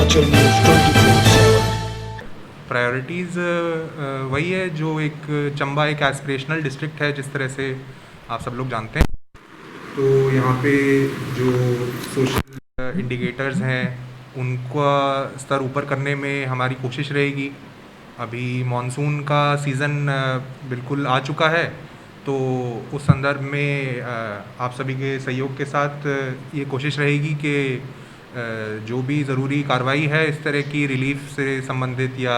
Himachal news 24/7। Priorities वही है जो एक चंबा एक एस्पिरेशनल डिस्ट्रिक्ट है, जिस तरह से आप सब लोग जानते हैं। तो यहाँ पे जो सोशल इंडिकेटर्स हैं उनका स्तर ऊपर करने में हमारी कोशिश रहेगी। अभी मॉनसून का सीज़न बिल्कुल आ चुका है, तो उस संदर्भ में आप सभी के सहयोग के साथ ये कोशिश रहेगी कि जो भी ज़रूरी कार्रवाई है इस तरह की रिलीफ से संबंधित या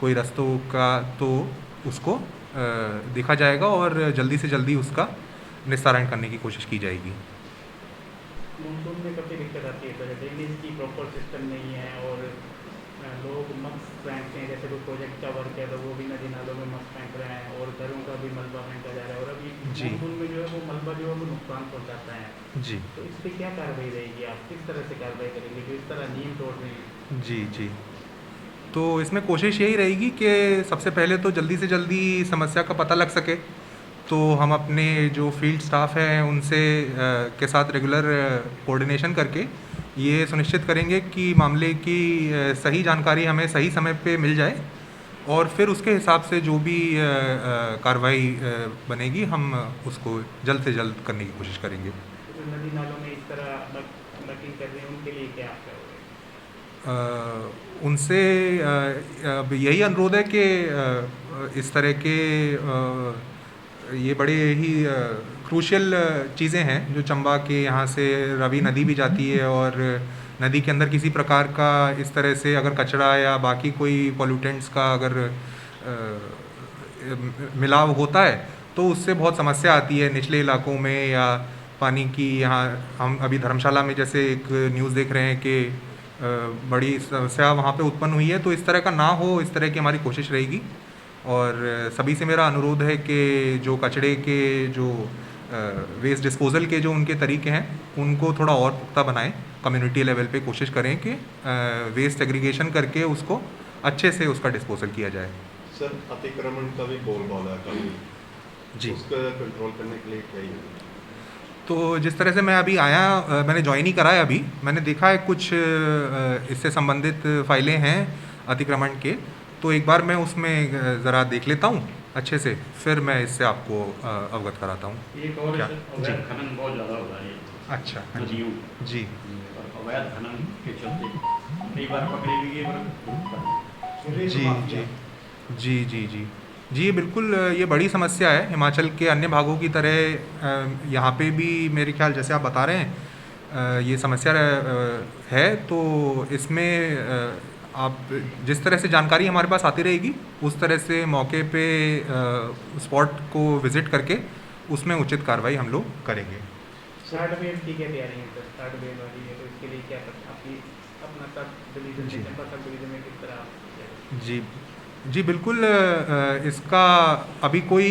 कोई रास्तों का, तो उसको देखा जाएगा और जल्दी से जल्दी उसका निस्तारण करने की कोशिश की जाएगी। मानसून में काफ़ी दिक्कत आती है सर, ड्रेनेज की प्रॉपर सिस्टम नहीं है और लोग मास्क पहनते हैं, जैसे कोई प्रोजेक्ट का वर्क है तो वो भी नदी नालों में मास्क पहन रहे हैं और घरों का भी मलबा फेंका जा रहा है और अभी जी मानसून में जो है वो मलबा जो है वो नुकसान पहुंचाता है। जी तो इस पर क्या कार्रवाई रहेगी, आप किस तरह से कार्रवाई करेंगे जो इस तरह नियम तोड़ रहे हैं? जी जी। तो इसमें कोशिश यही रहेगी कि सबसे पहले तो जल्दी से जल्दी समस्या का पता लग सके, तो हम अपने जो फील्ड स्टाफ हैं उनसे के साथ रेगुलर कोऑर्डिनेशन करके ये सुनिश्चित करेंगे कि मामले की सही जानकारी हमें सही समय पे मिल जाए और फिर उसके हिसाब से जो भी कार्रवाई बनेगी हम उसको जल्द से जल्द करने की कोशिश करेंगे। तो जो नदी नालों में इस तरह नकल कर रहे हैं उनके लिए क्या आप करोगे? उनसे अब यही अनुरोध है कि इस तरह के ये बड़े ही क्रूशियल चीज़ें हैं जो चंबा के यहाँ से रवि नदी भी जाती है, और नदी के अंदर किसी प्रकार का इस तरह से अगर कचरा या बाकी कोई पॉल्यूटेंट्स का अगर मिलाव होता है तो उससे बहुत समस्या आती है निचले इलाकों में या पानी की। यहाँ हम अभी धर्मशाला में जैसे एक न्यूज़ देख रहे हैं कि बड़ी समस्या वहाँ पे उत्पन्न हुई है, तो इस तरह का ना हो, इस तरह की हमारी कोशिश रहेगी। और सभी से मेरा अनुरोध है कि जो कचड़े के जो वेस्ट डिस्पोज़ल के जो उनके तरीके हैं उनको थोड़ा और पुख्ता बनाएं, कम्युनिटी लेवल पे कोशिश करें कि वेस्ट एग्रीगेशन करके उसको अच्छे से उसका डिस्पोज़ल किया जाए। सर, अतिक्रमण का भी बोलबाला है काफ़ी, जी। उसका कंट्रोल करने के लिए क्या ही है? तो जिस तरह से मैं अभी आया, मैंने ज्वाइन ही करा है अभी, मैंने देखा है कुछ इससे संबंधित फाइलें हैं अतिक्रमण के, तो एक बार मैं उसमें ज़रा देख लेता हूँ अच्छे से, फिर मैं इससे आपको अवगत कराता हूँ। एक और क्या? जी। अवैध खनन बहुत ज़्यादा हो रहा है अच्छा, हाँ जी। नदियों जी और अवैध खनन के चलते कई बार पकड़े भी गए पर जी जी जी जी जी जी, बिल्कुल ये बड़ी समस्या है हिमाचल के अन्य भागों की तरह। यहाँ पे भी मेरे ख्याल जैसे आप बता रहे हैं ये समस्या है, तो इसमें आप जिस तरह से जानकारी हमारे पास आती रहेगी उस तरह से मौके पे स्पॉट को विज़िट करके उसमें उचित कार्रवाई हम लोग करेंगे। थर्ड वेव की क्या तैयारी है सर? थर्ड वेव वाली है तो इसके लिए क्या आपकी अपना सब डिवीजन जी। में, चंबा सब डिवीजन में किस तरह आप जी जी, बिल्कुल इसका अभी कोई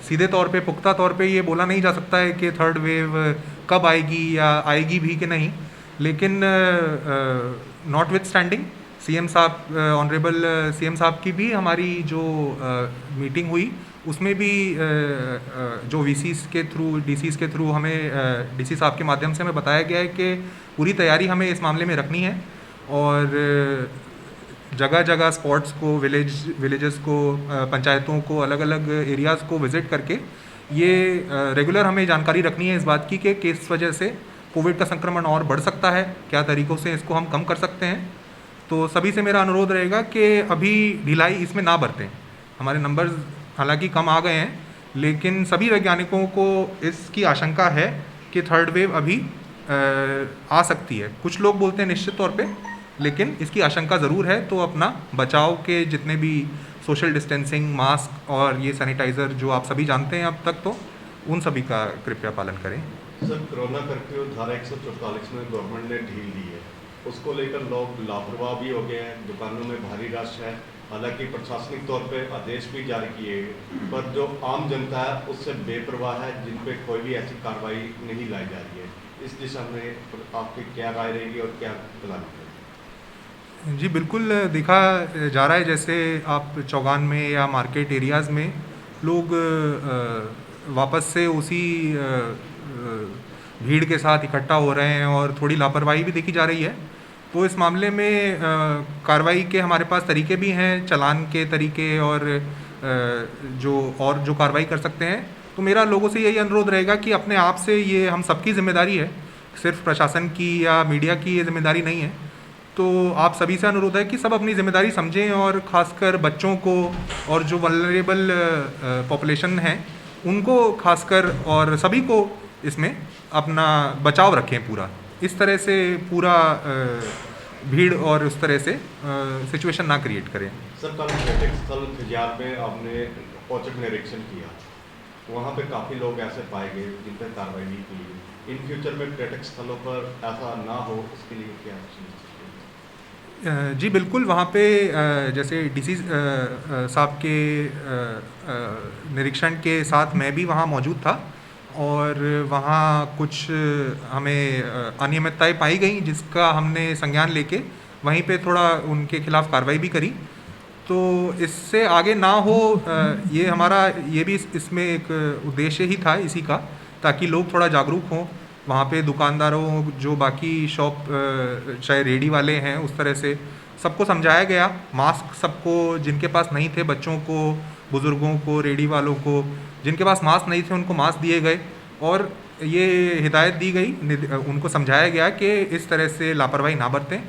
सीधे तौर पे पुख्ता तौर पे ये बोला नहीं जा सकता है कि थर्ड वेव कब आएगी या आएगी भी कि नहीं, लेकिन नॉट विथ स्टैंडिंग सीएम साहब, ऑनरेबल सीएम साहब की भी हमारी जो मीटिंग हुई उसमें भी जो वीसीस के थ्रू डीसीस के थ्रू हमें डीसी साहब के माध्यम से हमें बताया गया है कि पूरी तैयारी हमें इस मामले में रखनी है और जगह जगह स्पॉट्स को, विलेजेस को, पंचायतों को, अलग अलग एरियाज़ को विज़िट करके ये रेगुलर हमें जानकारी रखनी है इस बात की कि किस वजह से कोविड का संक्रमण और बढ़ सकता है, क्या तरीक़ों से इसको हम कम कर सकते हैं। तो सभी से मेरा अनुरोध रहेगा कि अभी ढिलाई इसमें ना बरतें। हमारे नंबर्स हालांकि कम आ गए हैं, लेकिन सभी वैज्ञानिकों को इसकी आशंका है कि थर्ड वेव अभी आ सकती है। कुछ लोग बोलते हैं निश्चित तौर पे, लेकिन इसकी आशंका ज़रूर है, तो अपना बचाव के जितने भी सोशल डिस्टेंसिंग, मास्क और ये सैनिटाइज़र जो आप सभी जानते हैं अब तक, तो उन सभी का कृपया पालन करें। सर, कोरोना कर्फ्यू धारा 144 में गवर्नमेंट ने ढील दी है, उसको लेकर लोग लापरवाह भी हो गए हैं, दुकानों में भारी रश है। हालांकि प्रशासनिक तौर पे आदेश भी जारी किए गए, पर जो आम जनता है उससे बेपरवाह है, जिन पे कोई भी ऐसी कार्रवाई नहीं लाई जा रही है। इस दिशा में आपकी क्या राय रहेगी और क्या प्लान है? जी, बिल्कुल देखा जा रहा है, जैसे आप चौगान में या मार्केट एरियाज़ में लोग वापस से उसी भीड़ के साथ इकट्ठा हो रहे हैं और थोड़ी लापरवाही भी देखी जा रही है। तो इस मामले में कार्रवाई के हमारे पास तरीके भी हैं, चालान के तरीके और जो कार्रवाई कर सकते हैं। तो मेरा लोगों से यही अनुरोध रहेगा कि अपने आप से, ये हम सबकी जिम्मेदारी है, सिर्फ प्रशासन की या मीडिया की ये जिम्मेदारी नहीं है। तो आप सभी से अनुरोध है कि सब अपनी जिम्मेदारी समझें और ख़ासकर बच्चों को और जो वल्नरेबल पॉपुलेशन है उनको खासकर और सभी को इसमें अपना बचाव रखें पूरा। इस तरह से पूरा भीड़ और उस तरह से सिचुएशन ना क्रिएट करें। सर, कल पर्यटक स्थल खजियार में आपने औचक निरीक्षण किया, वहाँ पे काफ़ी लोग ऐसे पाए गए जिन पर कार्रवाई नहीं की गई। इन फ्यूचर में पर्यटक स्थलों पर ऐसा ना हो, उसके लिए क्या एक्शन? जी बिल्कुल, वहाँ पे जैसे डीसी साहब के निरीक्षण के साथ मैं भी वहाँ मौजूद था और वहाँ कुछ हमें अनियमितताएं पाई गई जिसका हमने संज्ञान लेके वहीं पे थोड़ा उनके खिलाफ़ कार्रवाई भी करी। तो इससे आगे ना हो, ये हमारा ये भी इसमें एक उद्देश्य ही था इसी का, ताकि लोग थोड़ा जागरूक हों। वहाँ पे दुकानदारों, जो बाकी शॉप चाहे रेडी वाले हैं, उस तरह से सबको समझाया गया। मास्क सबको, जिनके पास नहीं थे, बच्चों को, बुज़ुर्गों को, रेडी वालों को, जिनके पास मास्क नहीं थे उनको मास्क दिए गए और ये हिदायत दी गई, उनको समझाया गया कि इस तरह से लापरवाही ना बरतें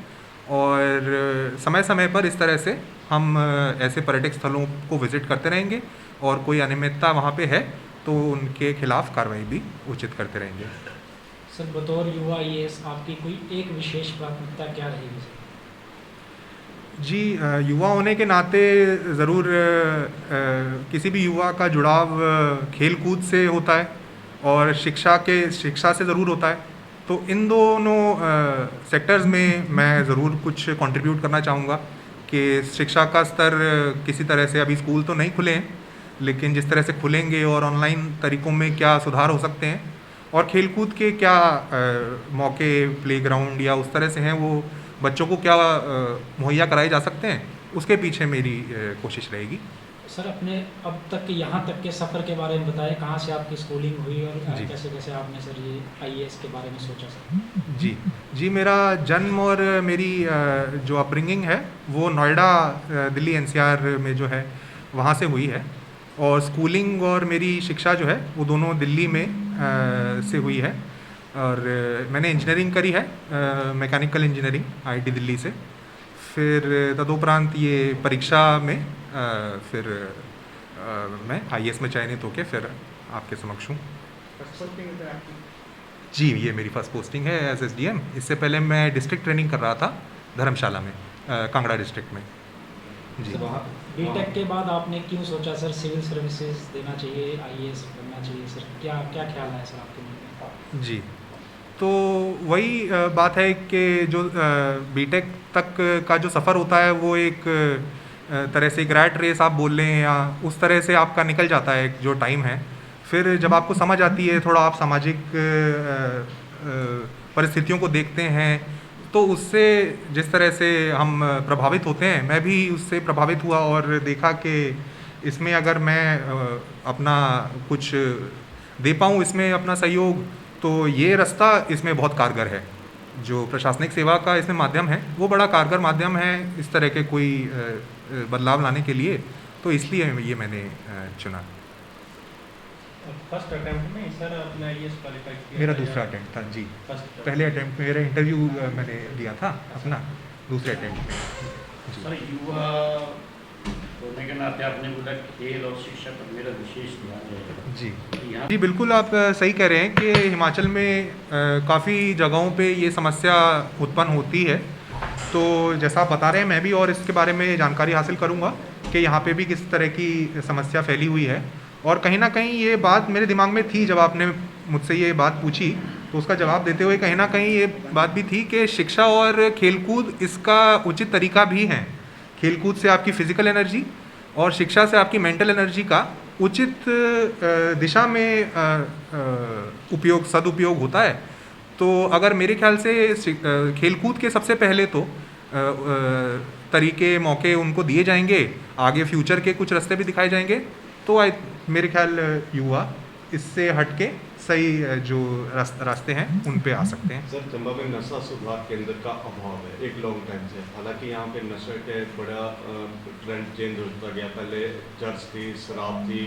और समय समय पर इस तरह से हम ऐसे पर्यटक स्थलों को विज़िट करते रहेंगे और कोई अनियमितता वहाँ पे है तो उनके खिलाफ़ कार्रवाई भी उचित करते रहेंगे। सर, बतौर युवा आईएएस आपकी कोई एक विशेष प्राथमिकता क्या रहेगी? जी, युवा होने के नाते ज़रूर किसी भी युवा का जुड़ाव खेल कूद से होता है और शिक्षा से ज़रूर होता है। तो इन दोनों सेक्टर्स में मैं ज़रूर कुछ कंट्रीब्यूट करना चाहूँगा कि शिक्षा का स्तर किसी तरह से, अभी स्कूल तो नहीं खुले हैं, लेकिन जिस तरह से खुलेंगे और ऑनलाइन तरीक़ों में क्या सुधार हो सकते हैं और खेलकूद के क्या मौके, प्लेग्राउंड या उस तरह से हैं, वो बच्चों को क्या मुहैया कराए जा सकते हैं, उसके पीछे मेरी कोशिश रहेगी। सर, अपने अब तक के यहाँ तक के सफ़र के बारे में बताएं, कहाँ से आपकी स्कूलिंग हुई और कैसे कैसे आपने सर ये आईएएस के बारे में सोचा सर? जी, मेरा जन्म और मेरी जो अपब्रिंगिंग है वो नोएडा, दिल्ली एनसीआर में जो है वहाँ से हुई है और स्कूलिंग और मेरी शिक्षा जो है वो दोनों दिल्ली में से हुई है और मैंने इंजीनियरिंग करी है, मैकेनिकल इंजीनियरिंग आईआईटी दिल्ली से। फिर तदुपरांत ये परीक्षा में फिर मैं आईएएस में चयनित होकर फिर आपके समक्ष हूँ। जी, ये मेरी फर्स्ट पोस्टिंग है एज एसडीएम। इससे पहले मैं डिस्ट्रिक्ट ट्रेनिंग कर रहा था धर्मशाला में, कांगड़ा डिस्ट्रिक्ट में। जी, बीटेक के बाद आपने क्यों सोचा सर सिविल सर्विसेज देना चाहिए, आईएएस बनना चाहिए सर? क्या ख्याल है सर आपके मन में? जी, तो वही बात है कि जो बीटेक तक का जो सफ़र होता है वो एक तरह से एक रैट रेस आप बोल लें या उस तरह से आपका निकल जाता है जो टाइम है। फिर जब आपको समझ आती है, थोड़ा आप सामाजिक परिस्थितियों को देखते हैं, तो उससे जिस तरह से हम प्रभावित होते हैं, मैं भी उससे प्रभावित हुआ और देखा कि इसमें अगर मैं अपना कुछ दे पाऊँ, इसमें अपना सहयोग, तो ये रास्ता इसमें बहुत कारगर है। जो प्रशासनिक सेवा का इसमें माध्यम है वो बड़ा कारगर माध्यम है इस तरह के कोई बदलाव लाने के लिए, तो इसलिए ये मैंने चुना। फर्स्ट अटेम्प्ट में सर अपना आईएएस क्वालिफाई किया? मेरा दूसरा अटेम्प्ट था जी। पहले अटेम्प्ट में मेरा इंटरव्यू मैंने दिया था अपना, दूसरे अटेम्प्ट में। सर, युवा होने के नाते आपने बोला खेल और शिक्षा पर मेरा विशेष ध्यान है। जी, बिल्कुल आप सही कह रहे हैं कि हिमाचल में काफ़ी जगहों पे ये समस्या उत्पन्न होती है। तो जैसा आप बता रहे हैं, मैं भी और इसके बारे में जानकारी हासिल करूँगा कि यहाँ पे भी किस तरह की समस्या फैली हुई है। और कहीं ना कहीं ये बात मेरे दिमाग में थी, जब आपने मुझसे ये बात पूछी तो उसका जवाब देते हुए कहीं ना कहीं ये बात भी थी कि शिक्षा और खेलकूद इसका उचित तरीका भी है। खेलकूद से आपकी फ़िज़िकल एनर्जी और शिक्षा से आपकी मेंटल एनर्जी का उचित दिशा में सदुपयोग होता है। तो अगर मेरे ख्याल से खेलकूद के सबसे पहले तो तरीके, मौके उनको दिए जाएंगे, आगे फ्यूचर के कुछ रास्ते भी दिखाए जाएंगे, तो मेरे ख्याल युवा इससे हट के सही जो रास्ते हैं उन पे आ सकते हैं। सर, चंबा में नशा सुधार केंद्र का अभाव है एक लॉन्ग टाइम से। हालांकि यहाँ पे नशे के बड़ा ट्रेंड चेंज होता गया। पहले चर्च थी, शराब थी,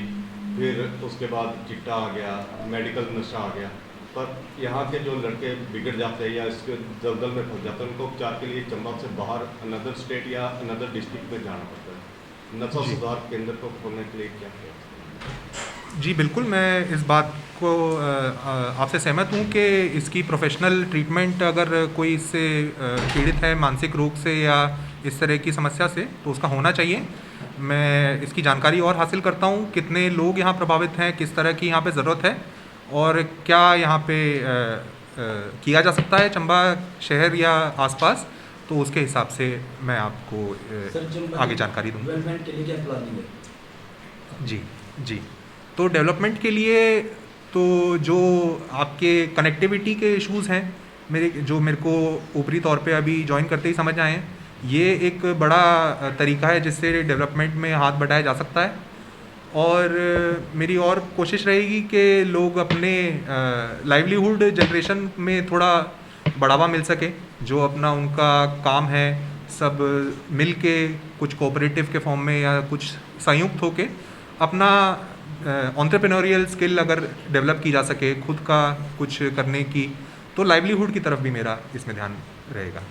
फिर उसके बाद चिट्टा आ गया, मेडिकल नशा आ गया। पर यहाँ के जो लड़के बिगड़ जाते हैं या इसके दलदल में फंस जाते हैं, उनको उपचार के लिए चंबा से बाहर अनदर स्टेट या अनदर डिस्ट्रिक्ट में जाना पड़ता है। नशा सुधार केंद्र को खोलने के लिए क्या किया? जी बिल्कुल, मैं इस बात को आपसे सहमत हूँ कि इसकी प्रोफेशनल ट्रीटमेंट अगर कोई इससे पीड़ित है मानसिक रोग से या इस तरह की समस्या से, तो उसका होना चाहिए। मैं इसकी जानकारी और हासिल करता हूँ, कितने लोग यहाँ प्रभावित हैं, किस तरह की यहाँ पे ज़रूरत है और क्या यहाँ पे किया जा सकता है चंबा शहर या आसपास, तो उसके हिसाब से मैं आपको आगे जानकारी दूँगा। डेवलपमेंट के लिए क्या प्लानिंग है? जी जी, तो डेवलपमेंट के लिए तो जो आपके कनेक्टिविटी के इश्यूज़ हैं, मेरे को ऊपरी तौर पे अभी ज्वाइन करते ही समझ आए हैं, ये एक बड़ा तरीका है जिससे डेवलपमेंट में हाथ बढ़ाया जा सकता है। और मेरी और कोशिश रहेगी कि लोग अपने लाइवलीहुड जनरेशन में थोड़ा बढ़ावा मिल सके। जो अपना उनका काम है, सब मिल के कुछ कोऑपरेटिव के फॉर्म में या कुछ संयुक्त होके अपना एंटरप्रेन्योरियल स्किल अगर डेवलप की जा सके, खुद का कुछ करने की, तो लाइवलीहुड की तरफ भी मेरा इसमें ध्यान रहेगा।